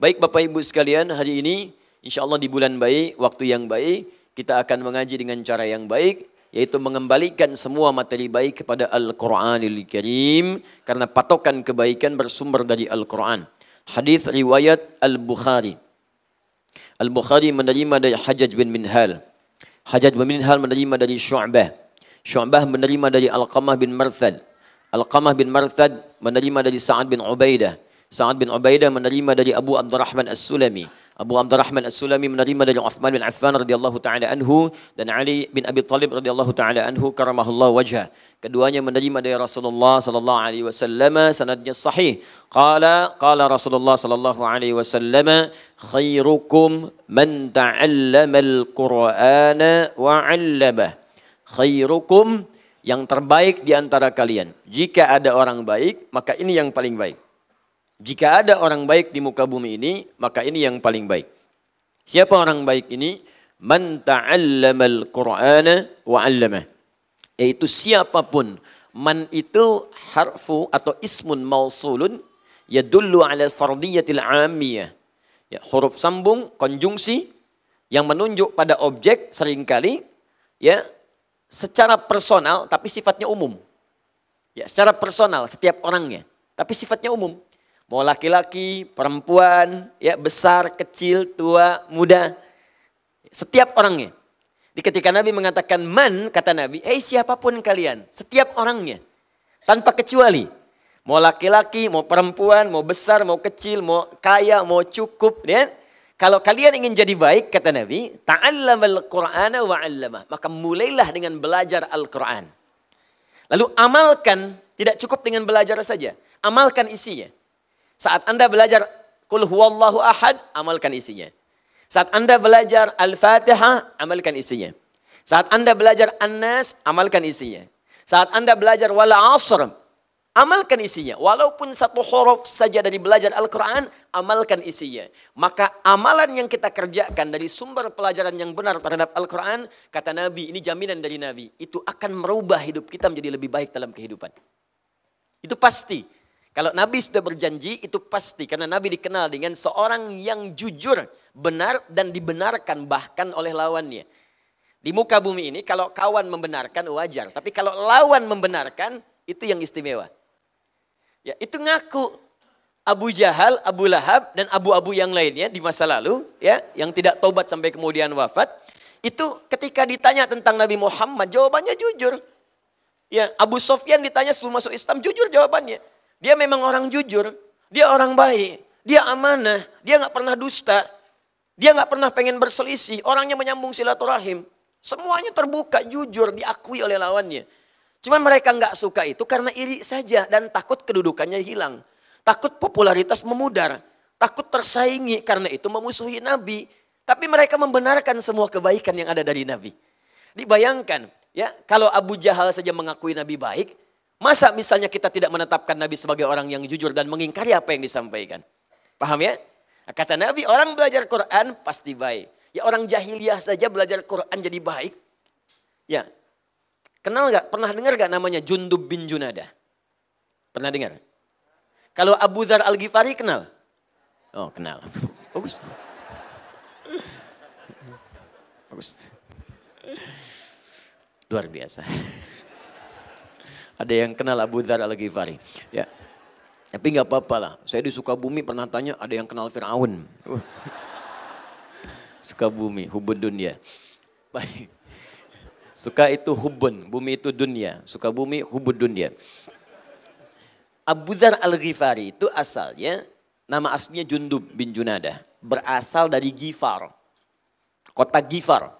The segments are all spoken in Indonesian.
Baik Bapak Ibu sekalian, hari ini insya Allah di bulan baik, waktu yang baik, kita akan mengaji dengan cara yang baik, yaitu mengembalikan semua materi baik kepada Al-Quranil Karim, karena patokan kebaikan bersumber dari Al-Quran. Hadis riwayat Al-Bukhari. Al-Bukhari menerima dari Hajjaj bin Minhal. Hajjaj bin Minhal menerima dari Syu'bah. Syu'bah menerima dari Alqamah bin Marthad. Alqamah bin Marthad menerima dari Sa'ad bin Ubaidah. Sa'ad bin Ubaidah menerima dari Abu Abdurrahman As-Sulami. Abu Abdurrahman As-Sulami menerima dari Uthman bin Affan radhiyallahu taala anhu dan Ali bin Abi Thalib radhiyallahu taala anhu karamahullah wajhah. Keduanya menerima dari Rasulullah sallallahu alaihi wasallam, sanadnya sahih. Qala Rasulullah sallallahu alaihi wasallam, khairukum man ta'allama al-Qur'ana wa 'allamah. Khairukum, yang terbaik di antara kalian. Jika ada orang baik, maka ini yang paling baik. Jika ada orang baik di muka bumi ini, maka ini yang paling baik. Siapa orang baik ini? Man ta'allamal Qur'ana wa 'allamah. Yaitu siapapun. Man itu harfu atau ismun mausulun yadullu ala fardiyatil 'amiyah. Ya, huruf sambung, konjungsi yang menunjuk pada objek seringkali ya secara personal tapi sifatnya umum. Ya, secara personal setiap orangnya, tapi sifatnya umum. Mau laki-laki, perempuan, ya besar, kecil, tua, muda. Setiap orangnya. Di ketika Nabi mengatakan man, kata Nabi, siapapun kalian. Setiap orangnya. Tanpa kecuali. Mau laki-laki, mau perempuan, mau besar, mau kecil, mau kaya, mau cukup. Ya. Kalau kalian ingin jadi baik, kata Nabi, ta'allamal Qur'ana wa 'allamah. Maka mulailah dengan belajar Al-Quran. Lalu amalkan, tidak cukup dengan belajar saja. Amalkan isinya. Saat Anda belajar Qul huwallahu ahad, amalkan isinya. Saat Anda belajar Al-Fatihah, amalkan isinya. Saat Anda belajar An-Nas, amalkan isinya. Saat Anda belajar Wal 'Ashr, amalkan isinya. Walaupun satu huruf saja dari belajar Al-Quran, amalkan isinya. Maka amalan yang kita kerjakan dari sumber pelajaran yang benar terhadap Al-Quran, kata Nabi, ini jaminan dari Nabi, itu akan merubah hidup kita menjadi lebih baik dalam kehidupan. Itu pasti. Kalau Nabi sudah berjanji, itu pasti. Karena Nabi dikenal dengan seorang yang jujur, benar dan dibenarkan bahkan oleh lawannya. Di muka bumi ini kalau kawan membenarkan wajar. Tapi kalau lawan membenarkan, itu yang istimewa. Ya, itu ngaku Abu Jahal, Abu Lahab dan abu-abu yang lainnya di masa lalu, ya, yang tidak taubat sampai kemudian wafat. Itu ketika ditanya tentang Nabi Muhammad, jawabannya jujur. Ya, Abu Sofyan ditanya sebelum masuk Islam, jujur jawabannya. Dia memang orang jujur, dia orang baik, dia amanah, dia nggak pernah dusta, dia nggak pernah pengen berselisih, orangnya menyambung silaturahim. Semuanya terbuka, jujur, diakui oleh lawannya. Cuman mereka nggak suka itu karena iri saja dan takut kedudukannya hilang. Takut popularitas memudar, takut tersaingi, karena itu memusuhi Nabi. Tapi mereka membenarkan semua kebaikan yang ada dari Nabi. Dibayangkan, ya, kalau Abu Jahal saja mengakui Nabi baik, masa misalnya kita tidak menetapkan Nabi sebagai orang yang jujur dan mengingkari apa yang disampaikan? Paham ya? Kata Nabi, orang belajar Quran pasti baik. Ya, orang jahiliyah saja belajar Quran jadi baik. Ya, kenal gak? Pernah dengar gak namanya Jundub bin Junadah? Pernah dengar? Kalau Abu Dzar Al-Ghifari kenal? Oh, kenal. Bagus. Bagus. Luar biasa. Ada yang kenal Abu Dzar Al-Ghifari. Ya. Tapi nggak apa-apa lah. Saya di Sukabumi pernah tanya, ada yang kenal Fir'aun. Sukabumi, hubun dunia. Baik. Suka itu hubun, bumi itu dunia. Sukabumi, hubun dunia. Abu Dzar Al-Ghifari itu asalnya, nama aslinya Jundub bin Junadah. Berasal dari Ghifar. Kota Ghifar.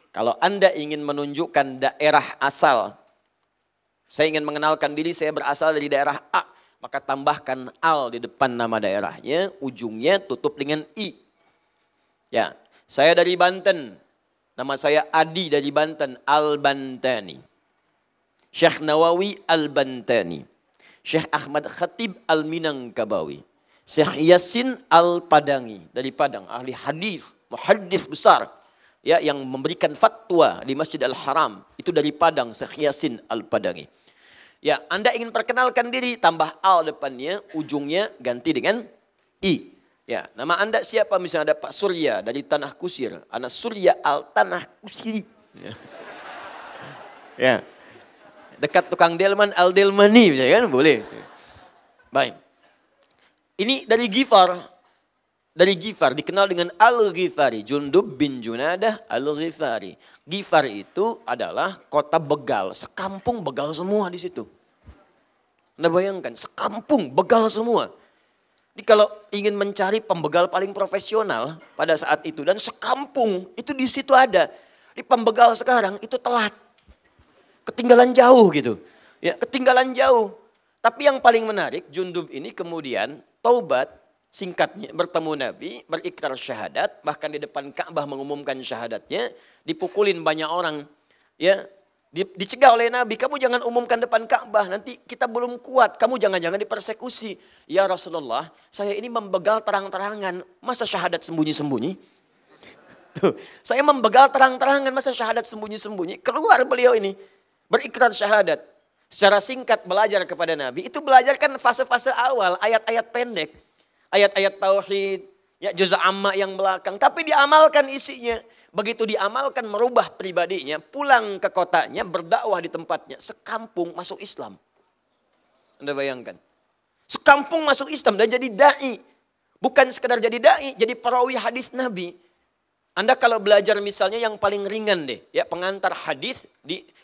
Kalau Anda ingin menunjukkan daerah asal, saya ingin mengenalkan diri, saya berasal dari daerah A. Maka tambahkan al di depan nama daerahnya, ujungnya tutup dengan i. Ya, saya dari Banten. Nama saya Adi dari Banten, Al-Bantani. Syekh Nawawi Al-Bantani. Syekh Ahmad Khatib Al-Minangkabawi. Syekh Yasin Al-Padangi dari Padang, ahli hadis, muhaddits besar. Ya, yang memberikan fatwa di Masjid Al-Haram, itu dari Padang, Syekh Yasin Al-Padangi. Ya, Anda ingin perkenalkan diri, tambah al depannya, ujungnya ganti dengan i. Ya, nama Anda siapa? Misalnya ada Pak Surya dari Tanah Kusir. Anak Surya Al Tanah Kusiri. Ya. Ya. Dekat tukang delman Al Delmani, misalnya kan boleh. Baik. Ini dari Ghifar. Dari Ghifar dikenal dengan Al-Ghifari. Jundub bin Junadah Al-Ghifari. Ghifar itu adalah kota begal. Sekampung begal semua di situ. Anda bayangkan, sekampung begal semua. Jadi kalau ingin mencari pembegal paling profesional pada saat itu dan sekampung itu di situ ada. Di pembegal sekarang itu telat. Ketinggalan jauh gitu. Ya, ketinggalan jauh. Tapi yang paling menarik, Jundub ini kemudian taubat, singkatnya bertemu Nabi, berikrar syahadat, bahkan di depan Ka'bah mengumumkan syahadatnya, dipukulin banyak orang. Ya, dicegah oleh Nabi, kamu jangan umumkan depan Ka'bah, nanti kita belum kuat, kamu jangan-jangan dipersekusi. Ya Rasulullah, saya ini membegal terang-terangan, masa syahadat sembunyi-sembunyi? Tuh, saya membegal terang-terangan, masa syahadat sembunyi-sembunyi? Keluar beliau ini, berikrar syahadat. Secara singkat belajar kepada Nabi, itu belajar kan fase-fase awal, ayat-ayat pendek. Ayat-ayat tauhid, ya juz amma yang belakang, tapi diamalkan isinya. Begitu diamalkan merubah pribadinya, pulang ke kotanya, berdakwah di tempatnya, sekampung masuk Islam. Anda bayangkan. Sekampung masuk Islam dan jadi da'i. Bukan sekedar jadi da'i, jadi perawi hadis Nabi. Anda kalau belajar misalnya yang paling ringan deh, ya pengantar hadis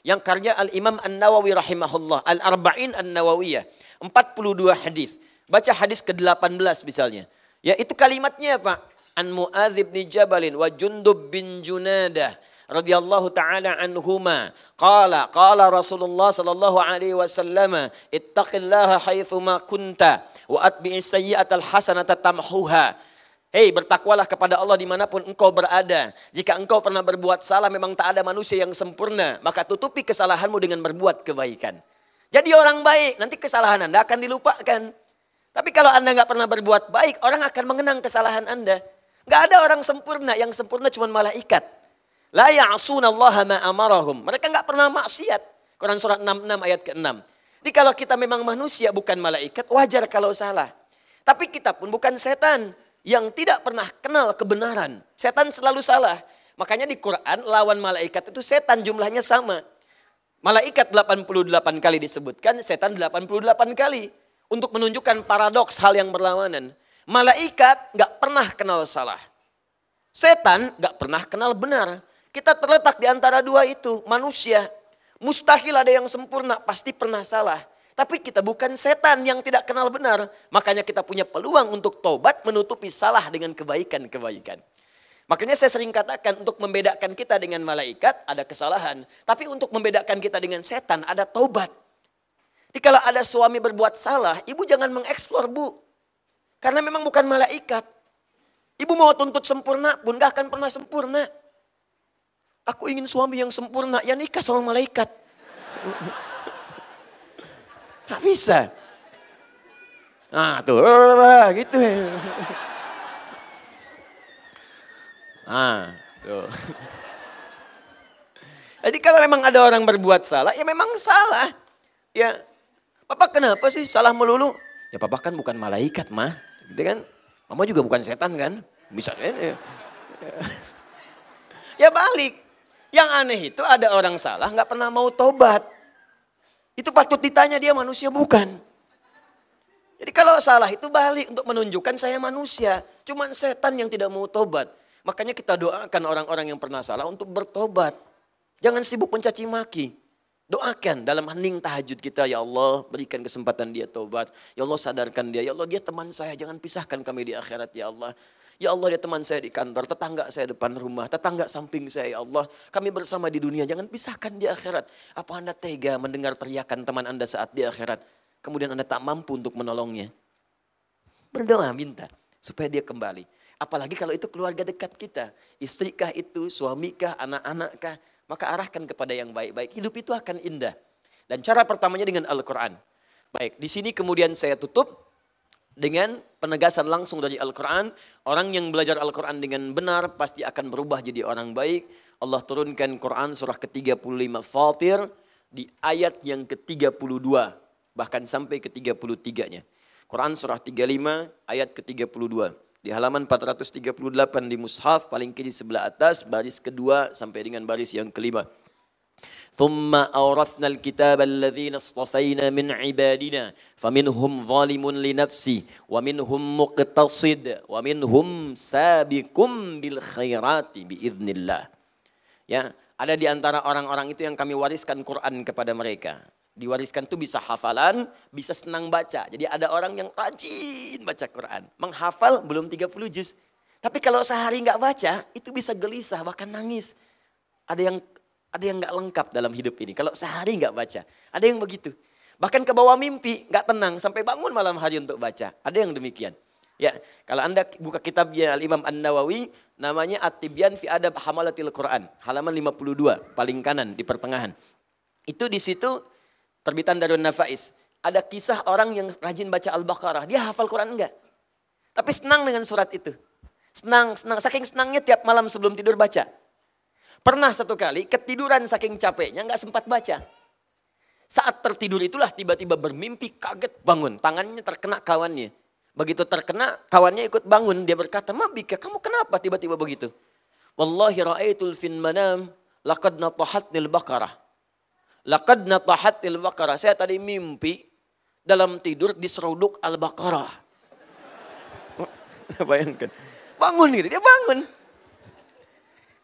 yang karya Al-Imam An-Nawawi rahimahullah, Al-Arba'in An-Nawawiyah, 42 hadis. Baca hadis ke-18 misalnya. Ya itu kalimatnya Pak. An Mu'adz bin Jabalin wa Jundub bin Junadah radhiyallahu taala anhuma qala Rasulullah sallallahu alaihi wasallam ittaqillaha haitsu ma kunta wa atbi'is sayyi'atal hasanata tamhuha. Hei, bertakwalah kepada Allah dimanapun engkau berada. Jika engkau pernah berbuat salah, memang tak ada manusia yang sempurna, maka tutupi kesalahanmu dengan berbuat kebaikan. Jadi orang baik, nanti kesalahan Anda akan dilupakan. Tapi kalau Anda nggak pernah berbuat baik, orang akan mengenang kesalahan Anda. Nggak ada orang sempurna, yang sempurna cuma malaikat. La ya'sunallaha ma amarahum. Mereka nggak pernah maksiat. Quran surat 66 ayat ke-6. Jadi kalau kita memang manusia bukan malaikat, wajar kalau salah. Tapi kita pun bukan setan yang tidak pernah kenal kebenaran. Setan selalu salah. Makanya di Quran lawan malaikat itu setan jumlahnya sama. Malaikat 88 kali disebutkan, setan 88 kali. Untuk menunjukkan paradoks hal yang berlawanan. Malaikat gak pernah kenal salah. Setan gak pernah kenal benar. Kita terletak di antara dua itu, manusia. Mustahil ada yang sempurna, pasti pernah salah. Tapi kita bukan setan yang tidak kenal benar. Makanya kita punya peluang untuk tobat menutupi salah dengan kebaikan-kebaikan. Makanya saya sering katakan untuk membedakan kita dengan malaikat ada kesalahan. Tapi untuk membedakan kita dengan setan ada tobat. Jadi kalau ada suami berbuat salah, ibu jangan mengeksplor bu. Karena memang bukan malaikat. Ibu mau tuntut sempurna pun gak akan pernah sempurna. Aku ingin suami yang sempurna, ya nikah sama malaikat. Gak bisa. Nah tuh, gitu. Nah tuh. Jadi kalau memang ada orang berbuat salah, ya memang salah. Ya, Papa kenapa sih salah melulu? Ya Papa kan bukan malaikat mah. Gitu kan? Mama juga bukan setan kan? Bisa kan? Ya balik. Yang aneh itu ada orang salah gak pernah mau tobat. Itu patut ditanya dia manusia bukan. Jadi kalau salah itu balik untuk menunjukkan saya manusia. Cuman setan yang tidak mau tobat. Makanya kita doakan orang-orang yang pernah salah untuk bertobat. Jangan sibuk mencaci maki. Doakan dalam hening tahajud kita, ya Allah berikan kesempatan dia taubat. Ya Allah sadarkan dia, ya Allah dia teman saya, jangan pisahkan kami di akhirat ya Allah. Ya Allah dia teman saya di kantor, tetangga saya depan rumah, tetangga samping saya ya Allah. Kami bersama di dunia, jangan pisahkan di akhirat. Apa Anda tega mendengar teriakan teman Anda saat di akhirat? Kemudian Anda tak mampu untuk menolongnya. Berdoa minta supaya dia kembali. Apalagi kalau itu keluarga dekat kita. Istrikah itu, suamikah, anak-anakkah. Maka arahkan kepada yang baik-baik. Hidup itu akan indah. Dan cara pertamanya dengan Al-Quran. Baik, di sini kemudian saya tutup dengan penegasan langsung dari Al-Quran. Orang yang belajar Al-Quran dengan benar pasti akan berubah jadi orang baik. Allah turunkan Quran surah ke-35 Fatir di ayat yang ke-32. Bahkan sampai ke-33-nya. Quran surah 35 ayat ke-32. Di halaman 438 di mushaf paling kiri sebelah atas, baris kedua sampai dengan baris yang kelima. ثم أورثنا الكتاب الذين اصطفينا من عبادنا فمنهم ظالم لنفسه ومنهم مقتصد ومنهم سابق بالخيرات بإذن الله. Ya, ada di antara orang-orang itu yang kami wariskan Quran kepada mereka. Diwariskan itu bisa hafalan, bisa senang baca. Jadi ada orang yang rajin baca Quran. Menghafal belum 30 juz. Tapi kalau sehari nggak baca, itu bisa gelisah, bahkan nangis. Ada yang nggak lengkap dalam hidup ini. Kalau sehari nggak baca, ada yang begitu. Bahkan ke bawah mimpi, nggak tenang sampai bangun malam hari untuk baca. Ada yang demikian. Ya, kalau Anda buka kitabnya Al-Imam An-Nawawi, namanya At-Tibyan fi Adab Hamalatil Quran, halaman 52, paling kanan di pertengahan. Itu di situ terbitan Darun Nafais. Ada kisah orang yang rajin baca Al-Baqarah. Dia hafal Quran enggak? Tapi senang dengan surat itu. Senang. Saking senangnya tiap malam sebelum tidur baca. Pernah satu kali ketiduran saking capeknya nggak sempat baca. Saat tertidur itulah tiba-tiba bermimpi, kaget bangun. Tangannya terkena kawannya. Begitu terkena kawannya ikut bangun. Dia berkata, "Ma bika, kamu kenapa tiba-tiba begitu?" "Wallahi ra'aitul fin manam laqad natahatnil baqarah." Laqad natahatnil baqarah. Saya tadi mimpi dalam tidur diseruduk Al-Baqarah. Bayangkan. Bangun gitu, dia bangun.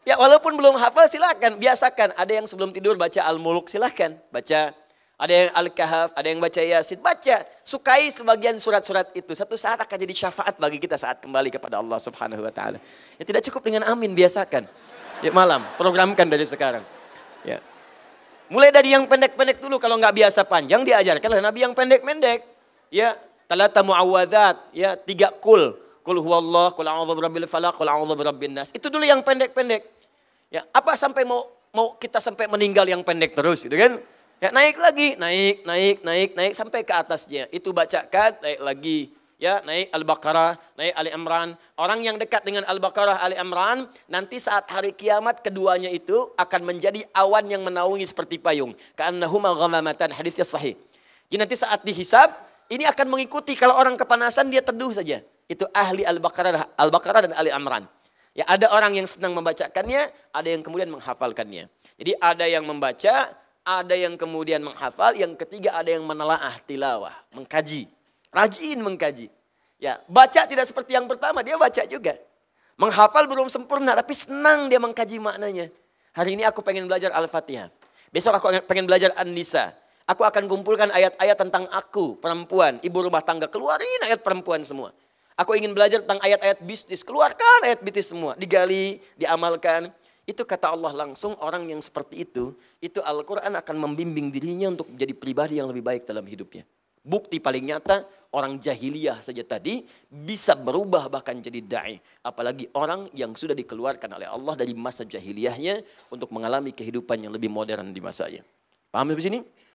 Ya walaupun belum hafal silakan, biasakan. Ada yang sebelum tidur baca Al-Mulk silakan, baca. Ada yang Al-Kahf, ada yang baca Yasin, baca. Sukai sebagian surat-surat itu. Satu saat akan jadi syafaat bagi kita saat kembali kepada Allah Subhanahu wa taala. Ya tidak cukup dengan amin, biasakan. Ya malam, programkan dari sekarang. Ya. Mulai dari yang pendek-pendek dulu, kalau nggak biasa panjang diajarkan Nabi yang pendek-pendek. Ya, talata muawwadzat, ya 3 kul. Qul huwallah, qul a'udzu birabbil falaq, qul a'udzu birabbin nas. Itu dulu yang pendek-pendek. Ya, apa sampai mau kita sampai meninggal yang pendek terus gitu kan? Ya, naik lagi, naik sampai ke atasnya. Itu bacakan, naik lagi. Ya, naik Al-Baqarah, naik Ali Imran. Orang yang dekat dengan Al-Baqarah, Ali Imran, nanti saat hari kiamat keduanya itu akan menjadi awan yang menaungi seperti payung. Ka'annahuma ghamamatan, hadisnya sahih. Jadi nanti saat dihisab, ini akan mengikuti, kalau orang kepanasan dia teduh saja. Itu ahli Al-Baqarah dan Ali Imran. Ya, ada orang yang senang membacakannya, ada yang kemudian menghafalkannya. Jadi ada yang membaca, ada yang kemudian menghafal, yang ketiga ada yang menelaah tilawah, mengkaji. Rajin mengkaji. Ya, baca tidak seperti yang pertama, dia baca juga. Menghafal belum sempurna, tapi senang dia mengkaji maknanya. Hari ini aku pengen belajar Al-Fatihah. Besok aku pengen belajar An-Nisa. Aku akan kumpulkan ayat-ayat tentang aku, perempuan, ibu rumah tangga. Keluarin ayat perempuan semua. Aku ingin belajar tentang ayat-ayat bisnis. Keluarkan ayat bisnis semua. Digali, diamalkan. Itu kata Allah langsung, orang yang seperti itu Al-Quran akan membimbing dirinya untuk menjadi pribadi yang lebih baik dalam hidupnya. Bukti paling nyata, orang jahiliyah saja tadi bisa berubah bahkan jadi da'i. Apalagi orang yang sudah dikeluarkan oleh Allah dari masa jahiliyahnya untuk mengalami kehidupan yang lebih modern di masanya. Paham sampai sini?